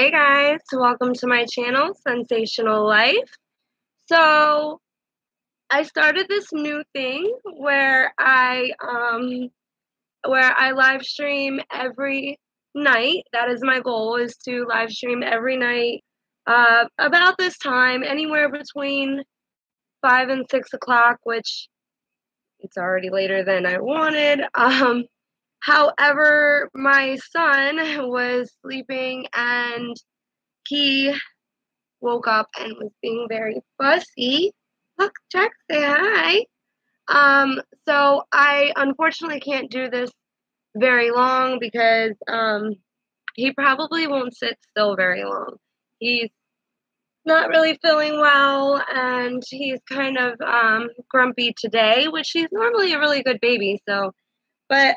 Hey guys, welcome to my channel, Sensational Life. So I started this new thing where I live stream every night. That is my goal, is to live stream every night about this time, anywhere between 5 and 6 o'clock, which it's already later than I wanted. However, my son was sleeping and he woke up and was being very fussy. Look, Jack, say hi. So I unfortunately can't do this very long because he probably won't sit still very long. He's not really feeling well and he's kind of grumpy today, which he's normally a really good baby. So, but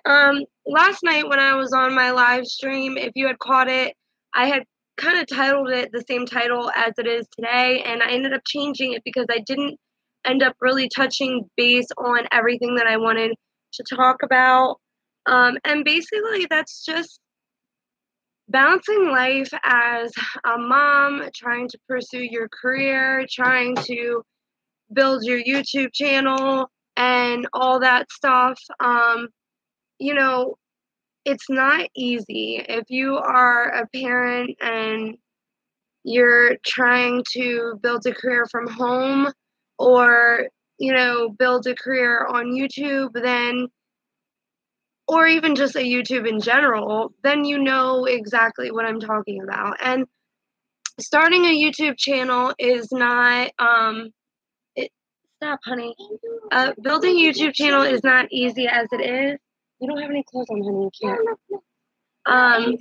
last night when I was on my live stream, if you had caught it, I had kind of titled it the same title as it is today, and I ended up changing it because I didn't end up really touching base on everything that I wanted to talk about. And basically, that's just balancing life as a mom, trying to pursue your career, trying to build your YouTube channel, and all that stuff. You know, it's not easy. If you are a parent and you're trying to build a career from home or, build a career on YouTube, then, or even just a YouTube in general, then you know exactly what I'm talking about. And starting a YouTube channel is not, stop, honey. Building a YouTube channel is not easy as it is. You don't have any clothes on, honey. You can't.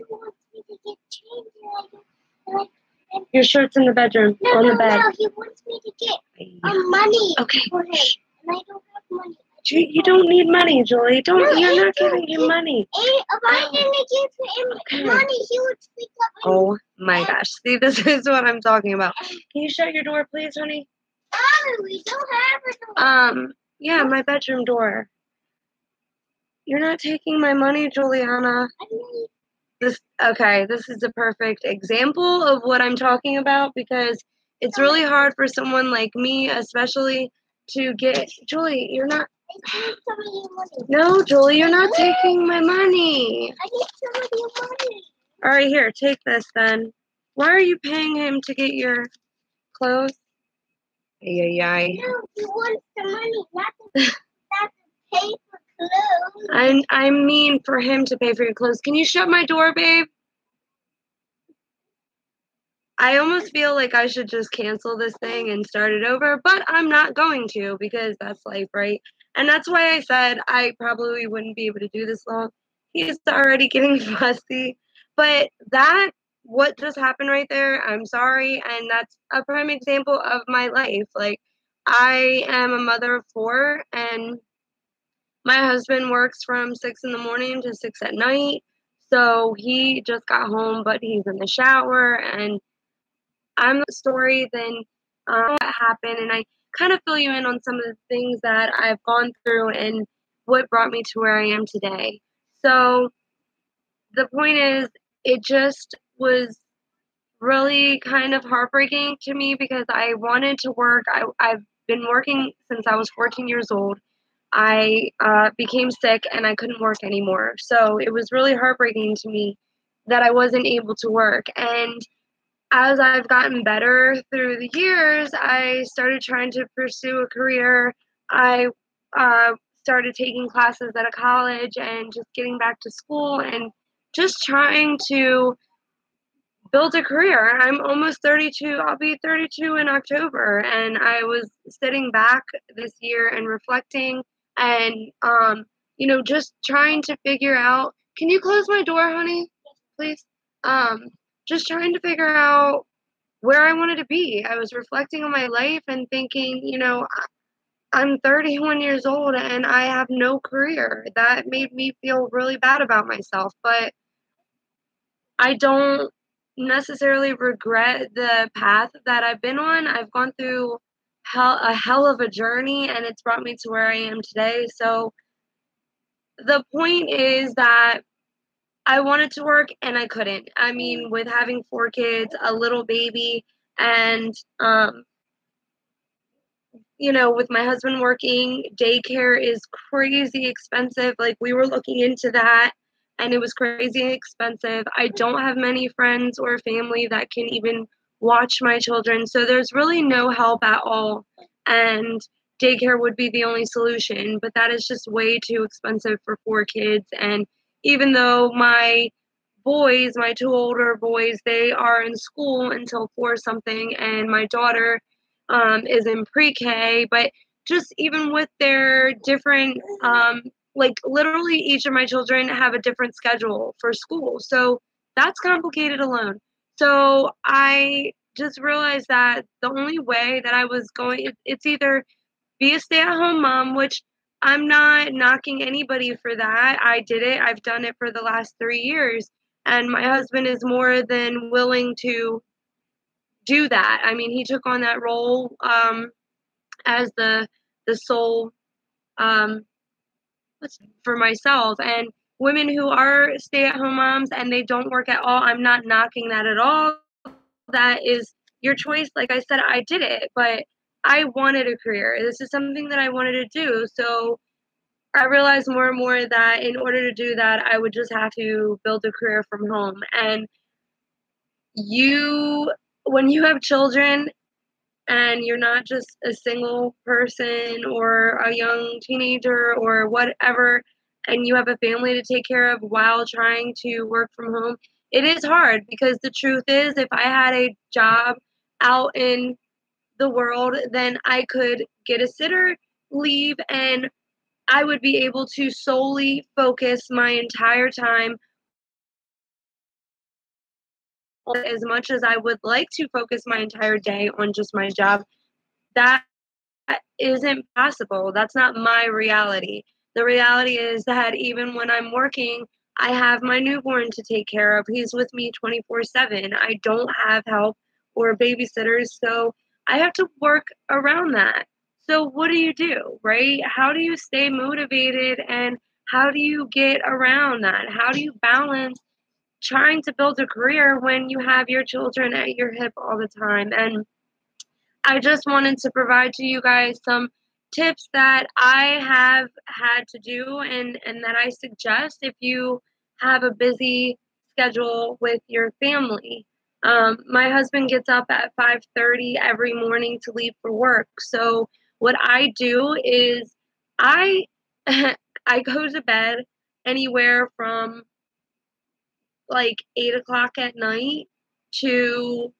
Your shirt's in the bedroom, on the bed. No, he wants me to get money. Okay. For him, and I don't have money. You don't need money, Julie. You're not giving him money. If I didn't give him money, he would speak up. Oh my gosh. See, this is what I'm talking about. Can you shut your door, please, honey? No, we don't have a door. Yeah, my bedroom door. You're not taking my money, Juliana. This is a perfect example of what I'm talking about, because it's really hard for someone like me, especially, to get. Julie, you're not. No, Julie, you're not taking my money. I need some of your money. All right, here, take this then. Why are you paying him to get your clothes? No, he wants the money, not to pay for clothes. I mean for him to pay for your clothes. Can you shut my door, babe? I almost feel like I should just cancel this thing and start it over, but I'm not going to, because that's life, right? And that's why I said I probably wouldn't be able to do this long. He's already getting fussy. But what just happened right there, I'm sorry, and that's a prime example of my life. Like, I am a mother of 4, and my husband works from 6 in the morning to 6 at night. So he just got home, but he's in the shower, and I'm the story, then what happened, and I kind of fill you in on some of the things that I've gone through and what brought me to where I am today. So the point is, it just was really kind of heartbreaking to me because I wanted to work. I've been working since I was 14 years old. I became sick and I couldn't work anymore. So it was really heartbreaking to me that I wasn't able to work. And as I've gotten better through the years, I started trying to pursue a career. I started taking classes at a college and just getting back to school and just trying to build a career. I'm almost 32. I'll be 32 in October. And I was sitting back this year and reflecting and, just trying to figure out. Can you close my door, honey? Please? Just trying to figure out where I wanted to be. I was reflecting on my life and thinking, I'm 31 years old and I have no career. That made me feel really bad about myself, but I don't necessarily regret the path that I've been on. I've gone through a hell of a journey, and it's brought me to where I am today. So the point is that I wanted to work and I couldn't. I mean, with having 4 kids, a little baby, and with my husband working, daycare is crazy expensive. Like, we were looking into that and it was crazy expensive. I don't have many friends or family that can even watch my children. So there's really no help at all. And daycare would be the only solution, but that is just way too expensive for 4 kids. And even though my boys, my 2 older boys, they are in school until 4 something, and my daughter is in pre-K, but just even with their different, like literally each of my children have a different schedule for school. So that's complicated alone. So I just realized that the only way that I was going, it's either be a stay-at-home mom, which I'm not knocking anybody for that. I did it. I've done it for the last 3 years. And my husband is more than willing to do that. I mean, he took on that role as the sole um, for myself. And women who are stay-at-home moms and they don't work at all, I'm not knocking that at all. That is your choice. Like I said, I did it, but I wanted a career. This is something that I wanted to do. So I realized more and more that in order to do that, I would just have to build a career from home. And when you have children, and you're not just a single person or a young teenager or whatever, and you have a family to take care of while trying to work from home, it is hard because the truth is, if I had a job out in the world, then I could get a sitter, leave, and I would be able to solely focus my entire time as much as I would like to focus my entire day on just my job. That isn't possible. That's not my reality. The reality is that even when I'm working, I have my newborn to take care of. He's with me 24/7. I don't have help or babysitters, so I have to work around that. So what do, right? How do you stay motivated and how do you get around that? How do you balance trying to build a career when you have your children at your hip all the time? And I just wanted to provide to you guys some tips that I have had to do and that I suggest if you have a busy schedule with your family. My husband gets up at 5:30 every morning to leave for work. So what I do is I I go to bed anywhere from like 8 o'clock at night to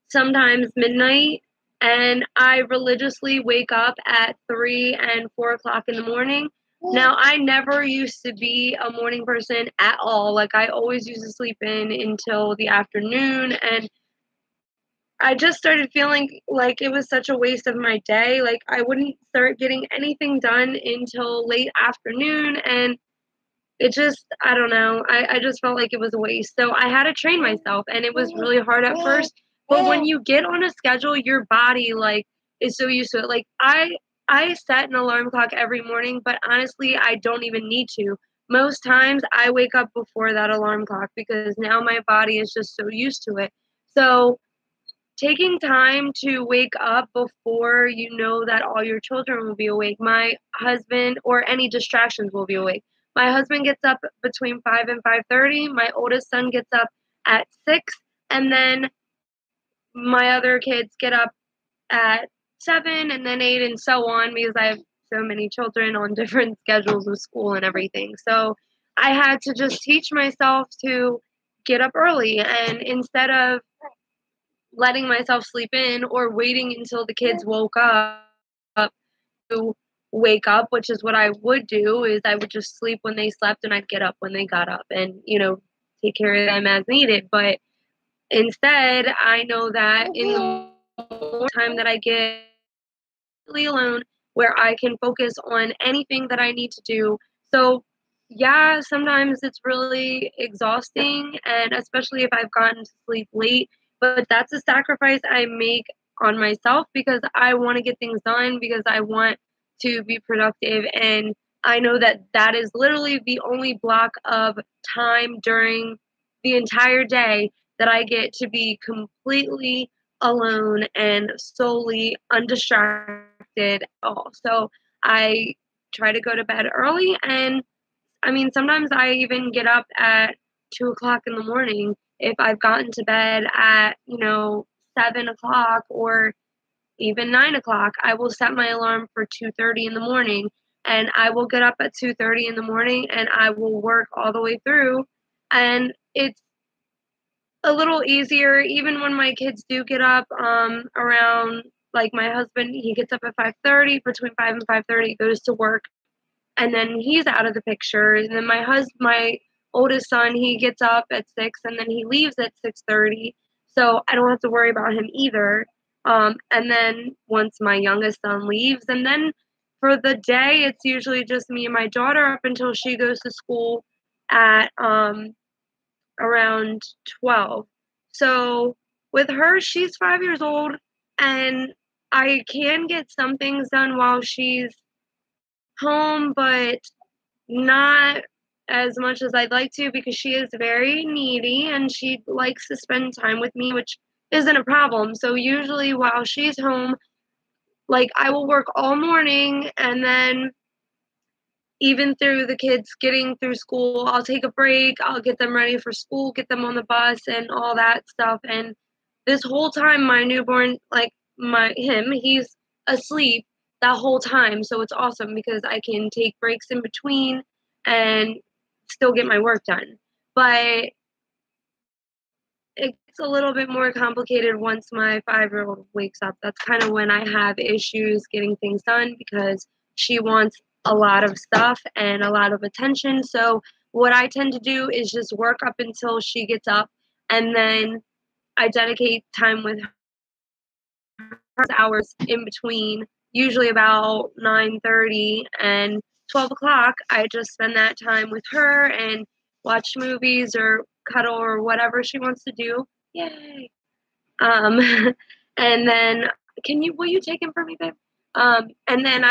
sometimes midnight, and I religiously wake up at 3 and 4 o'clock in the morning. Now, I never used to be a morning person at all. Like, I always used to sleep in until the afternoon, and I just started feeling like it was such a waste of my day. Like, I wouldn't start getting anything done until late afternoon, and it just, I don't know. I just felt like it was a waste. So I had to train myself, and it was really hard at first. But when you get on a schedule, your body like is so used to it. Like I set an alarm clock every morning, but honestly, I don't even need to. Most times I wake up before that alarm clock because now my body is just so used to it. So taking time to wake up before you know that all your children will be awake. My husband or any distractions will be awake. My husband gets up between 5 and 5:30. My oldest son gets up at 6, and then my other kids get up at 7 and then 8 and so on because I have so many children on different schedules with school and everything. So I had to just teach myself to get up early, and instead of letting myself sleep in or waiting until the kids woke up to wake up, which is what I would do, is I would just sleep when they slept and I'd get up when they got up and, take care of them as needed. But instead, I know that in the more time that I get really alone where I can focus on anything that I need to do. So, yeah, sometimes it's really exhausting, and especially if I've gotten to sleep late, but that's a sacrifice I make on myself because I want to get things done, because I want to be productive, and I know that that is literally the only block of time during the entire day that I get to be completely alone and solely undistracted at all. So I try to go to bed early, and I mean, sometimes I even get up at 2 o'clock in the morning if I've gotten to bed at, 7 o'clock or even 9 o'clock. I will set my alarm for 2:30 in the morning, and I will get up at 2:30 in the morning, and I will work all the way through. And it's a little easier even when my kids do get up around, like, my husband, he gets up at 5:30, between 5 and 5:30, goes to work, and then he's out of the picture. And then my oldest son, he gets up at 6, and then he leaves at 6:30, so I don't have to worry about him either. And then once my youngest son leaves, and then for the day, it's usually just me and my daughter up until she goes to school at around 12. So with her, she's 5 years old, and I can get some things done while she's home, but not as much as I'd like to, because she is very needy and she likes to spend time with me, which isn't a problem. So usually while she's home, like, I will work all morning, and then even through the kids getting through school, I'll take a break, I'll get them ready for school, get them on the bus and all that stuff. And this whole time my newborn, like, he's asleep that whole time. So it's awesome because I can take breaks in between and still get my work done. But it gets a little bit more complicated once my 5-year-old wakes up. That's kind of when I have issues getting things done, because she wants a lot of stuff and a lot of attention. So what I tend to do is just work up until she gets up, and then I dedicate time with her hours in between, usually about 9:30 and 12 o'clock. I just spend that time with her and watch movies or cuddle or whatever she wants to do. Yay. Um, and then will you take him for me, babe? And then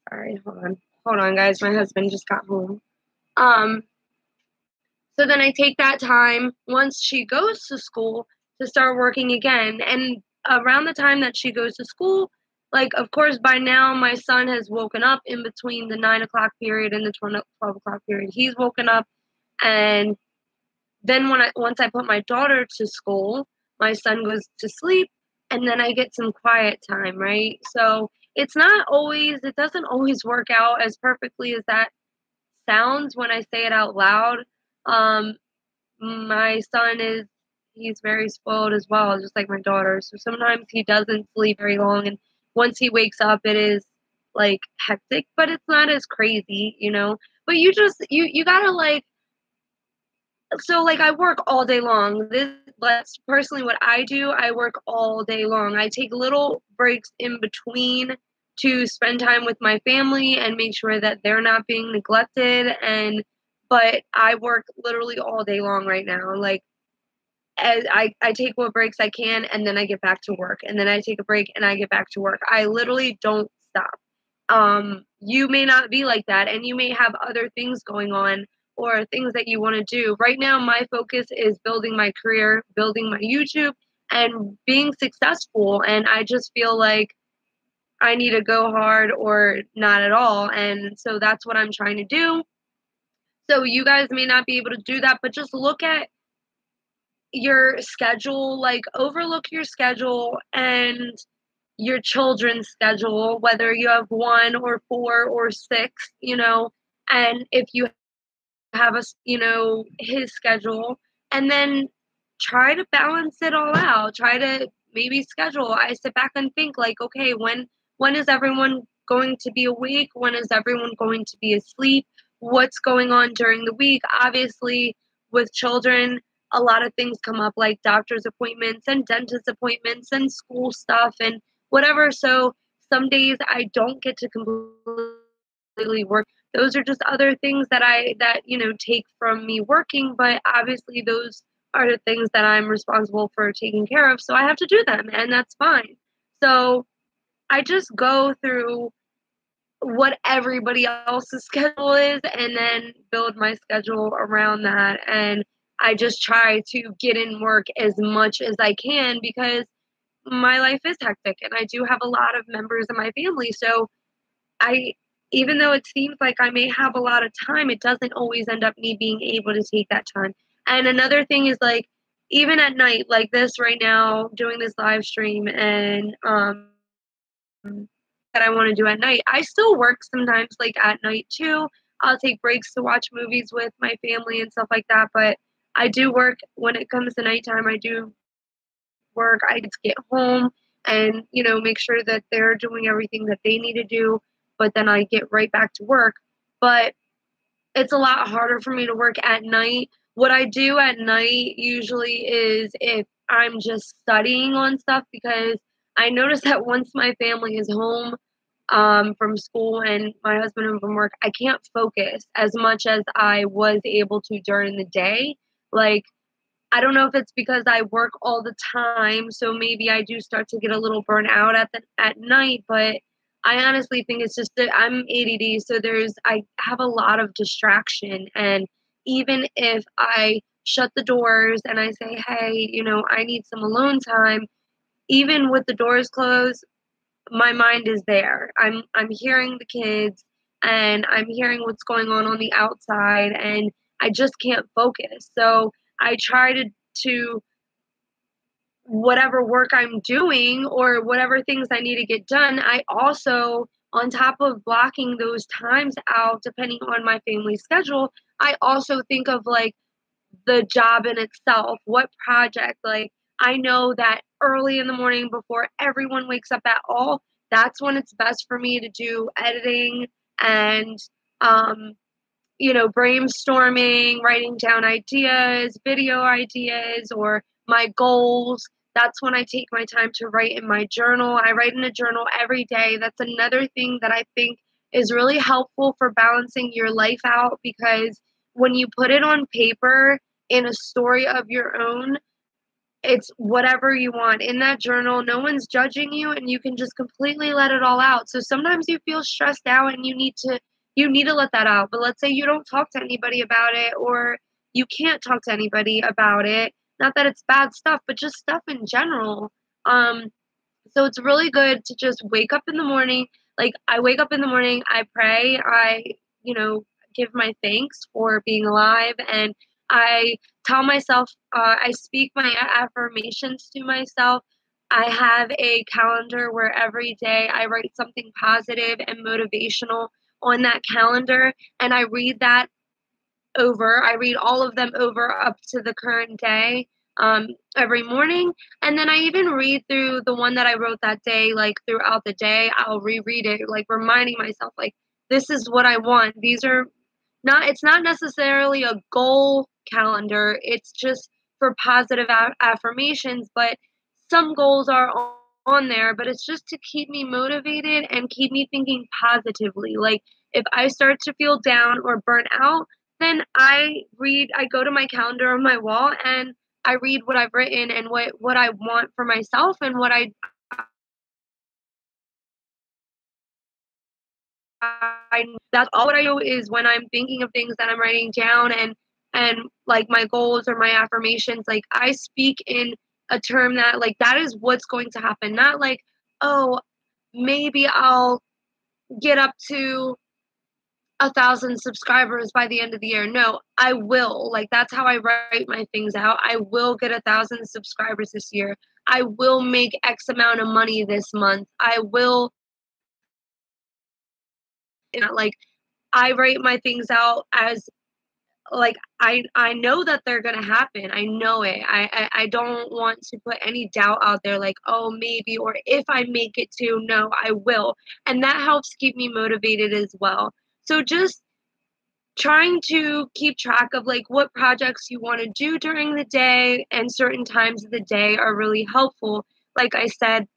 sorry, hold on, guys. My husband just got home. Um, so then I take that time once she goes to school to start working again. And around the time that she goes to school, like, of course, by now my son has woken up in between the 9 o'clock period and the 12 o'clock period. He's woken up, and then once I put my daughter to school, my son goes to sleep, and then I get some quiet time, right? So it doesn't always work out as perfectly as that sounds when I say it out loud. Um, my son he's very spoiled as well, just like my daughter. So sometimes he doesn't sleep very long, and once he wakes up, it is like hectic, but it's not as crazy. But you gotta, like, so, like, I work all day long. That's personally what I do. I work all day long. I take little breaks in between to spend time with my family and make sure that they're not being neglected. But I work literally all day long right now. Like, as I take what breaks I can, and then I get back to work, and then I take a break and I get back to work. I literally don't stop. You may not be like that, and you may have other things going on or things that you want to do. Right now, my focus is building my career, building my YouTube, and being successful. And I just feel like I need to go hard or not at all. And so that's what I'm trying to do. So you guys may not be able to do that, but just look at your schedule, like, overlook your schedule and your children's schedule, whether you have one or four or six. And if you have his schedule, and then try to balance it all out. Try to maybe schedule. I sit back and think, like, okay, when is everyone going to be awake? When is everyone going to be asleep? What's going on during the week? Obviously, with children, a lot of things come up, like doctor's appointments and dentist appointments and school stuff and whatever. So some days I don't get to completely work. Those are just other things that take from me working, but obviously those are the things that I'm responsible for taking care of, so I have to do them, and that's fine. So I just go through what everybody else's schedule is and then build my schedule around that. And I just try to get in work as much as I can because my life is hectic and I do have a lot of members of my family. So I, even though it seems like I may have a lot of time, it doesn't always end up me being able to take that time. And another thing is like, even at night, like this right now, doing this live stream and that I want to do at night, I still work sometimes, like at night too. I'll take breaks to watch movies with my family and stuff like that. But I do work when it comes to nighttime. I do work. I get to get home and, you know, make sure that they're doing everything that they need to do. But then I get right back to work. But it's a lot harder for me to work at night. What I do at night usually is if I'm just studying on stuff because I notice that once my family is home from school and my husband home from work, I can't focus as much as I was able to during the day. Like, I don't know if it's because I work all the time, so maybe I do start to get a little burnt out at night, but I honestly think it's just that I'm ADD, so I have a lot of distraction, and even if I shut the doors and I say, "Hey, you know, I need some alone time," even with the doors closed, my mind is there. I'm hearing the kids and I'm hearing what's going on the outside, and I just can't focus. So I try to whatever work I'm doing or whatever things I need to get done, I also, on top of blocking those times out depending on my family schedule, I also think of like the job in itself, what project, like I know that early in the morning before everyone wakes up at all, that's when it's best for me to do editing and um, you know, brainstorming, writing down ideas, video ideas, or my goals. That's when I take my time to write in my journal. I write in a journal every day. That's another thing that I think is really helpful for balancing your life out because when you put it on paper in a story of your own, it's whatever you want in that journal. No one's judging you and you can just completely let it all out. So sometimes you feel stressed out and you need to let that out. But let's say you don't talk to anybody about it or you can't talk to anybody about it. Not that it's bad stuff, but just stuff in general. Um so it's really good to just wake up in the morning. Like I wake up in the morning, I pray, you know, give my thanks for being alive, and I tell myself, I speak my affirmations to myself. I have a calendar where every day I write something positive and motivational on that calendar, and I read that over. I read all of them over up to the current day every morning. And then I even read through the one that I wrote that day, like throughout the day. I'll reread it, like reminding myself, like, this is what I want. These are not, it's not necessarily a goal calendar, it's just for positive affirmations. But some goals are on there, but it's just to keep me motivated and keep me thinking positively. Like, if I start to feel down or burnt out, then I go to my calendar on my wall and I read what I've written and what I want for myself and what I that's all what I do is when I'm thinking of things that I'm writing down and like my goals or my affirmations, like I speak in a term that like that is what's going to happen. Not like, oh, maybe I'll get up to 1,000 subscribers by the end of the year. No, I will. Like that's how I write my things out. I will get 1,000 subscribers this year. I will make X amount of money this month. I will like I write my things out as like I know that they're gonna happen. I know it. I don't want to put any doubt out there like, oh maybe, or if I make it to, no, I will. And that helps keep me motivated as well. So just trying to keep track of like what projects you want to do during the day and certain times of the day are really helpful. Like I said,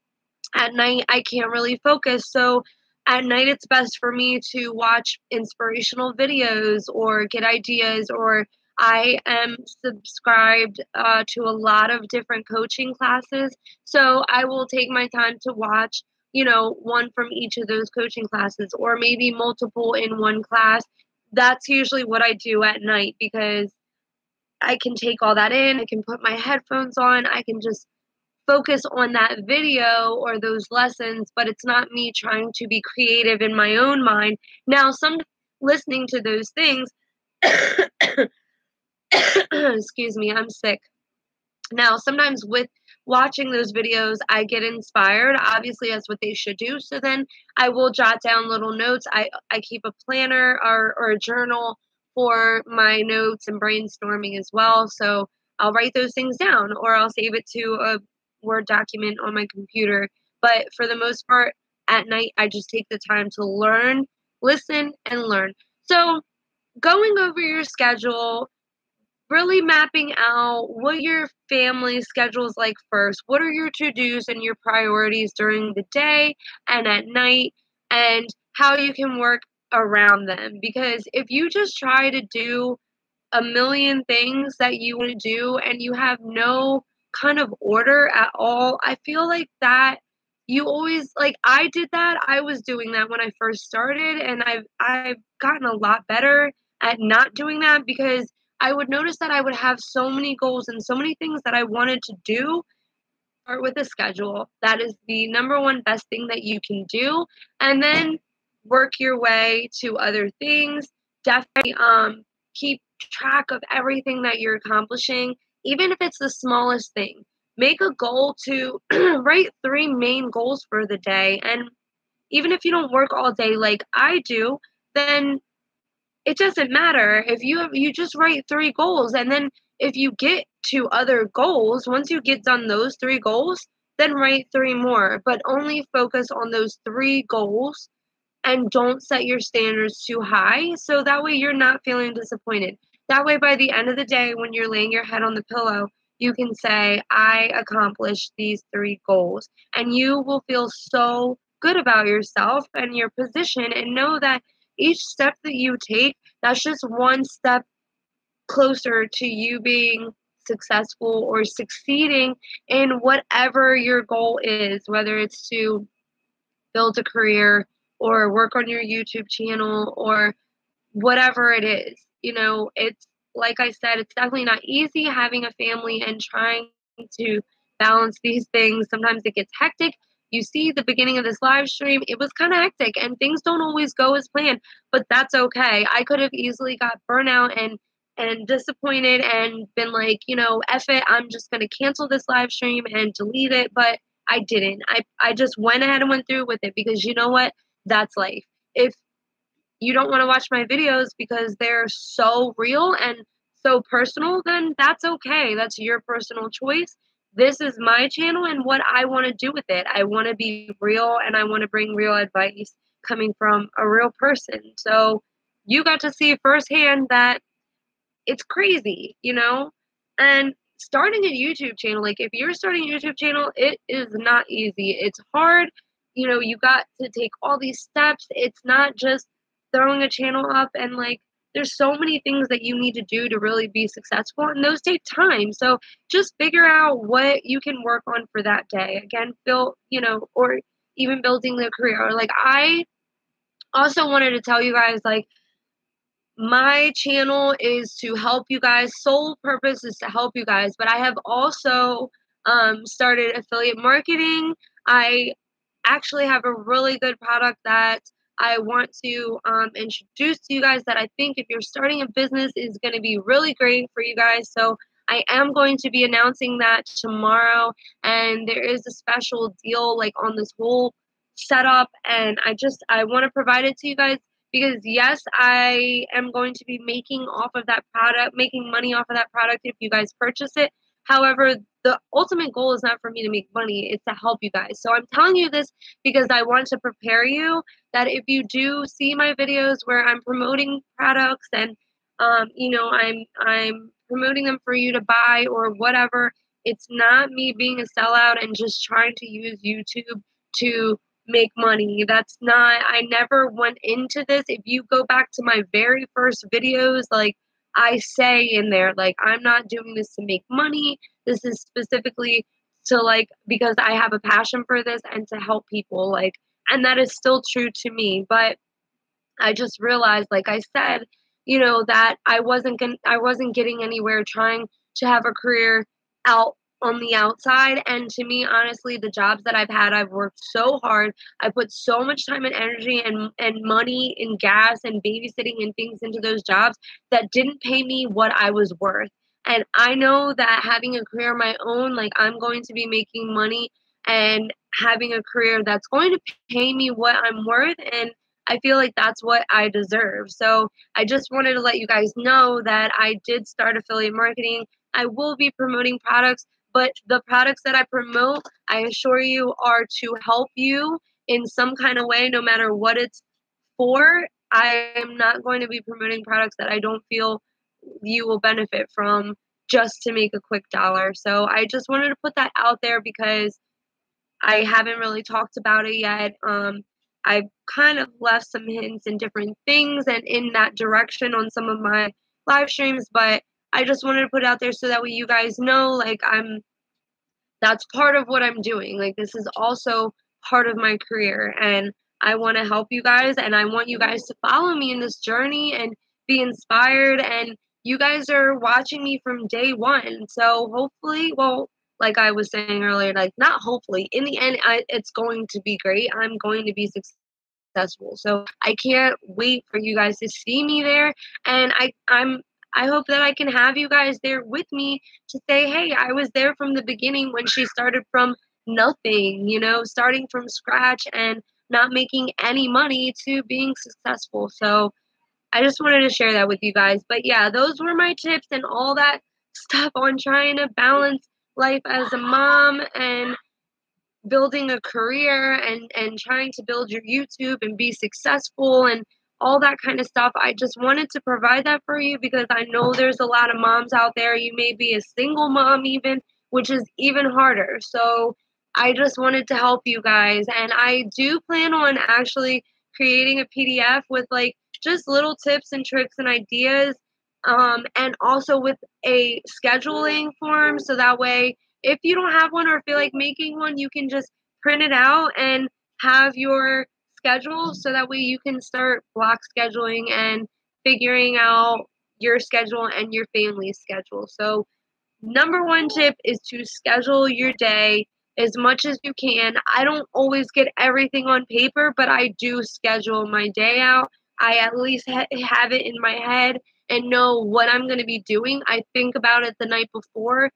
at night I can't really focus, so at night it's best for me to watch inspirational videos or get ideas, or I am subscribed to a lot of different coaching classes, so I will take my time to watch, one from each of those coaching classes, or maybe multiple in one class. That's usually what I do at night, because I can take all that in. I can put my headphones on. I can just focus on that video or those lessons, but it's not me trying to be creative in my own mind. Now, some listening to those things, excuse me, I'm sick. Now, sometimes with watching those videos, I get inspired. Obviously, that's what they should do. So then I will jot down little notes. I keep a planner or a journal for my notes and brainstorming as well. So I'll write those things down, or I'll save it to a Word document on my computer. But for the most part, at night, I just take the time to learn, listen, and learn. So going over your schedule, really mapping out what your family schedule is like first. What are your to-dos and your priorities during the day and at night, and how you can work around them. Because if you just try to do a million things that you want to do and you have no kind of order at all, I feel like that you always, like, I did that. I was doing that when I first started, and I've gotten a lot better at not doing that, because I would notice that I would have so many goals and so many things that I wanted to do. Start with a schedule. That is the number one best thing that you can do. And then work your way to other things. Definitely keep track of everything that you're accomplishing, even if it's the smallest thing. Make a goal to write 3 main goals for the day. And even if you don't work all day like I do, then it doesn't matter. If you just write 3 goals, and then if you get to other goals, once you get done those 3 goals, then write 3 more, but only focus on those 3 goals, and don't set your standards too high, so that way you're not feeling disappointed. That way, by the end of the day, when you're laying your head on the pillow, you can say, I accomplished these 3 goals, and you will feel so good about yourself and your position, and know that each step that you take, that's just one step closer to you being successful or succeeding in whatever your goal is, whether it's to build a career or work on your YouTube channel or whatever it is. It's like I said, it's definitely not easy having a family and trying to balance these things. Sometimes it gets hectic. You see the beginning of this live stream, it was kind of hectic and things don't always go as planned, but that's okay. I could have easily got burnout and disappointed and been like, F it, I'm just going to cancel this live stream and delete it, but I didn't. I just went ahead and went through with it, because you know what? That's life. If you don't want to watch my videos because they're so real and so personal, then that's okay. That's your personal choice. This is my channel and what I want to do with it. I want to be real, and I want to bring real advice coming from a real person. So you got to see firsthand that it's crazy, And starting a YouTube channel, like if you're starting a YouTube channel, it is not easy. It's hard. You got to take all these steps. It's not just throwing a channel up, and like there's so many things that you need to do to really be successful, and those take time. So just figure out what you can work on for that day. Again, or even building the career. Or like I also wanted to tell you guys, like, my channel is to help you guys. Sole purpose is to help you guys, but I have also started affiliate marketing. I actually have a really good product that I want to introduce to you guys, that I think if you're starting a business is going to be really great for you guys. So I am going to be announcing that tomorrow, and there is a special deal like on this whole setup, and I want to provide it to you guys, because yes, I am going to be making money off of that product if you guys purchase it. However, the ultimate goal is not for me to make money, it's to help you guys. So I'm telling you this because I want to prepare you that if you do see my videos where I'm promoting products and I'm promoting them for you to buy or whatever, it's not me being a sellout and just trying to use YouTube to make money. That's not, I never went into this. If you go back to my very first videos, like I say in there, like, I'm not doing this to make money. This is specifically to like, because I have a passion for this and to help people, like, and that is still true to me. But I just realized, like I said, that I wasn't getting anywhere trying to have a career out on the outside. And to me, honestly, the jobs that I've had, I've worked so hard. I put so much time and energy and money and gas and babysitting and things into those jobs that didn't pay me what I was worth. And I know that having a career of my own, like I'm going to be making money and having a career that's going to pay me what I'm worth. And I feel like that's what I deserve. So I just wanted to let you guys know that I did start affiliate marketing. I will be promoting products, but the products that I promote, I assure you, are to help you in some kind of way, no matter what it's for. I am not going to be promoting products that I don't feel you will benefit from just to make a quick dollar. So I just wanted to put that out there because I haven't really talked about it yet. I've kind of left some hints in different things and in that direction on some of my live streams, but I just wanted to put it out there so that way you guys know, like, that's part of what I'm doing. Like, this is also part of my career, and I want to help you guys, and I want you guys to follow me in this journey and be inspired. And you guys are watching me from day one, so hopefully, well, like I was saying earlier, like, not hopefully, in the end, it's going to be great. I'm going to be successful. So I can't wait for you guys to see me there. And I hope that I can have you guys there with me to say, hey, I was there from the beginning when she started from nothing, starting from scratch and not making any money to being successful. So I just wanted to share that with you guys. But yeah, those were my tips and all that stuff on trying to balance life as a mom and building a career and trying to build your YouTube and be successful and all that kind of stuff. I just wanted to provide that for you because I know there's a lot of moms out there. You may be a single mom even, which is even harder. So I just wanted to help you guys. And I do plan on actually creating a PDF with like just little tips and tricks and ideas, and also with a scheduling form so that way if you don't have one or feel like making one, you can just print it out and have your schedule so that way you can start block scheduling and figuring out your schedule and your family's schedule. So number one tip is to schedule your day as much as you can. I don't always get everything on paper, but I do schedule my day out. I at least have it in my head and know what I'm going to be doing. I think about it the night before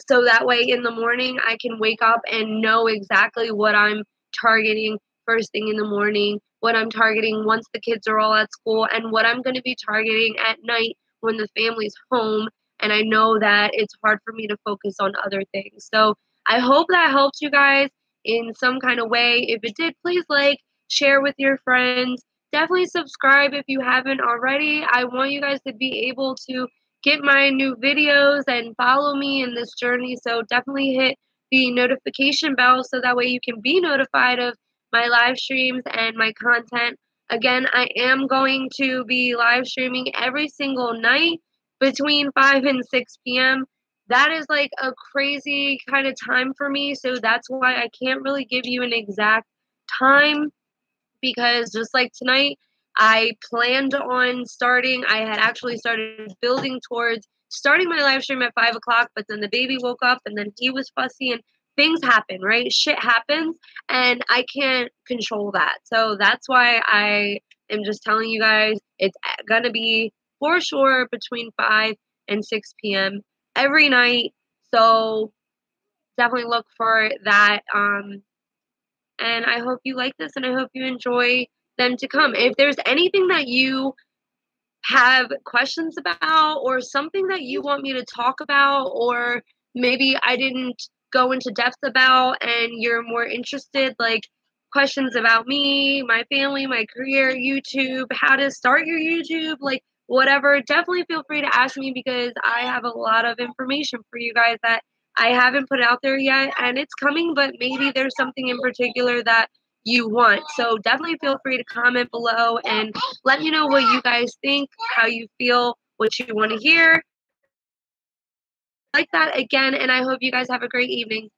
so that way in the morning I can wake up and know exactly what I'm targeting first thing in the morning, what I'm targeting once the kids are all at school, and what I'm going to be targeting at night when the family's home. And I know that it's hard for me to focus on other things. So I hope that helped you guys in some kind of way. If it did, please like, share with your friends. Definitely subscribe if you haven't already. I want you guys to be able to get my new videos and follow me in this journey. So definitely hit the notification bell so that way you can be notified of my live streams and my content. Again, I am going to be live streaming every single night between 5 and 6 p.m. That is like a crazy kind of time for me. So that's why I can't really give you an exact time because just like tonight, I planned on I had actually started building towards starting my live stream at 5 o'clock, but then the baby woke up and then he was fussy and things happen, right? Shit happens and I can't control that. So that's why I am just telling you guys it's going to be for sure between 5 and 6 p.m. every night. So definitely look for that. And I hope you like this and I hope you enjoy them to come. If there's anything that you have questions about or something that you want me to talk about, or maybe I didn't go into depth about and you're more interested, like questions about me, my family, my career, YouTube, how to start your YouTube, like whatever, definitely feel free to ask me because I have a lot of information for you guys that I haven't put out there yet and it's coming, but maybe there's something in particular that you want. So definitely feel free to comment below and let me know what you guys think, how you feel, what you want to hear. Like that again, and I hope you guys have a great evening.